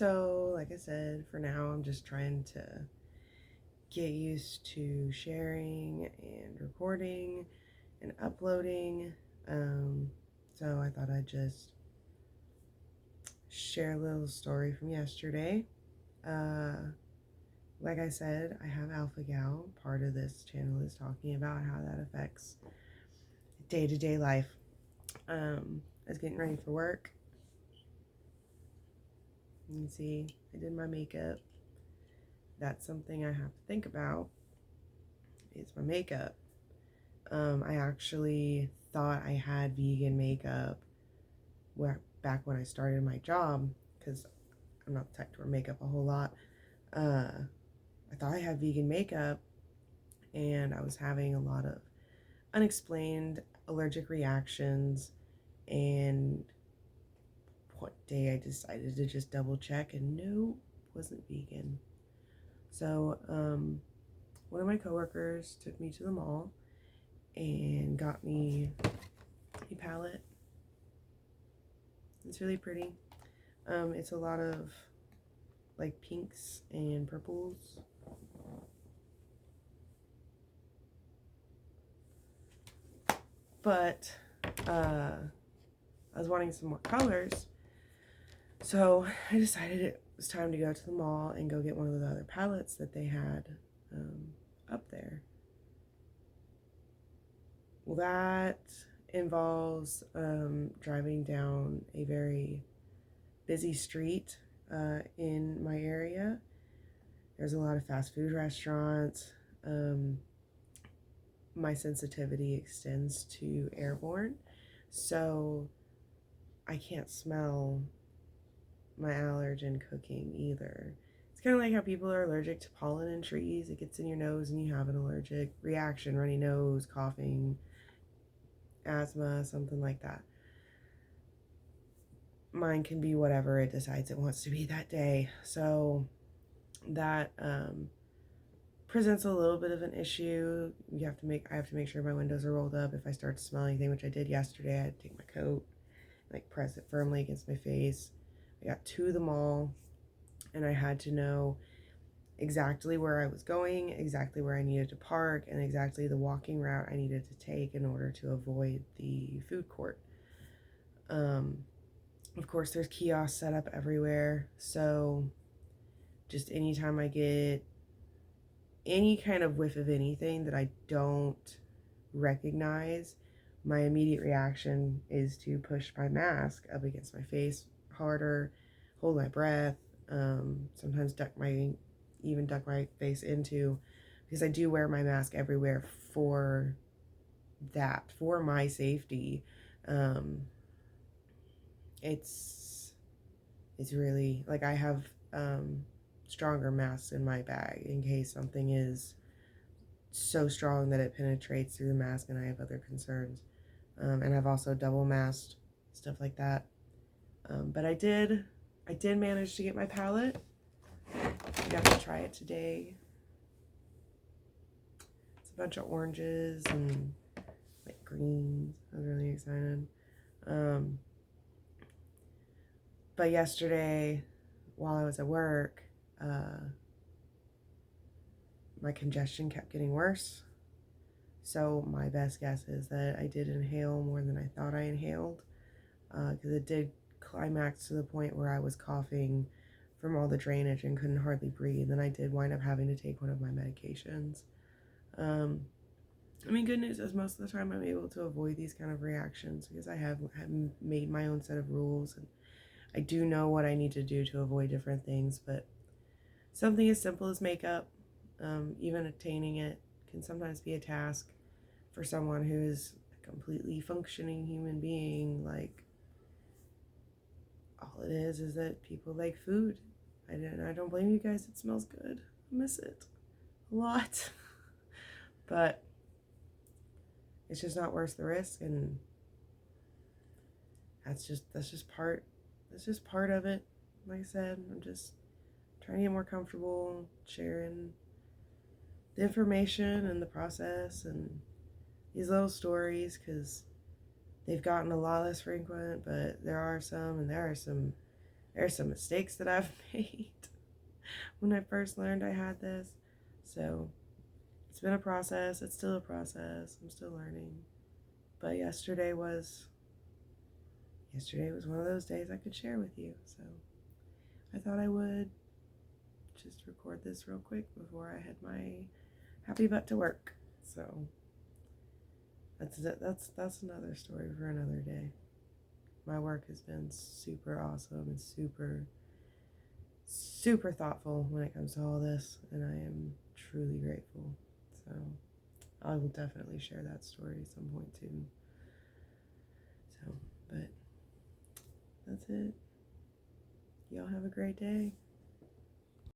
So, like I said, for now, I'm just trying to get used to sharing and recording and uploading. So I thought I'd just share a little story from yesterday. Uh, like I said, I have alpha gal. Part of this channel is talking about how that affects day-to-day life. I was getting ready for work. You can see I did my makeup. That's something I have to think about, is my makeup. I actually thought I had vegan makeup back when I started my job, because I'm not the type to wear makeup a whole lot. I thought I had vegan makeup, and I was having a lot of unexplained allergic reactions, and one day I decided to just double check, and no, it wasn't vegan. So one of my coworkers took me to the mall and got me a palette. It's really pretty. It's a lot of like pinks and purples. But I was wanting some more colors. So I decided it was time to go to the mall and go get one of the other palettes that they had up there. Well, that involves driving down a very busy street in my area. There's a lot of fast food restaurants. My sensitivity extends to airborne, so I can't smell my allergen cooking either. It's kind of like how people are allergic to pollen in trees. It gets in your nose and you have an allergic reaction, runny nose, coughing, asthma, something like that. Mine can be whatever it decides it wants to be that day. So that presents a little bit of an issue. I have to make sure my windows are rolled up. If I start to smell anything, which I did yesterday, I had to take my coat, like press it firmly against my face. I got to the mall, and I had to know exactly where I was going, exactly where I needed to park, and exactly the walking route I needed to take in order to avoid the food court. Of course, there's kiosks set up everywhere, so just anytime I get any kind of whiff of anything that I don't recognize, my immediate reaction is to push my mask up against my face harder, hold my breath, sometimes duck my face into, because I do wear my mask everywhere for that, for my safety. It's really, like, I have stronger masks in my bag in case something is so strong that it penetrates through the mask and I have other concerns. And I've also double masked, stuff like that. But I did manage to get my palette. I got to try it today. It's a bunch of oranges and like greens. I was really excited. But yesterday, while I was at work, my congestion kept getting worse. So my best guess is that I did inhale more than I thought I inhaled, because it did climax to the point where I was coughing from all the drainage and couldn't hardly breathe, and I did wind up having to take one of my medications. I mean, good news is most of the time I'm able to avoid these kind of reactions because I have made my own set of rules, and I do know what I need to do to avoid different things. But something as simple as makeup, even attaining it, can sometimes be a task for someone who is a completely functioning human being. Like, all it is that people like food. I don't blame you guys. It smells good. I miss it a lot. But it's just not worth the risk, and that's just part of it. Like I said, I'm just trying to get more comfortable sharing the information and the process and these little stories, because they've gotten a lot less frequent, but there are some There's some mistakes that I've made when I first learned I had this. So it's been a process. It's still a process. I'm still learning. But yesterday was one of those days I could share with you. So I thought I would just record this real quick before I head my happy butt to work. So that's another story for another day. My work has been super awesome and super thoughtful when it comes to all this, and I am truly grateful. So I will definitely share that story at some point too. So, but that's it. Y'all have a great day.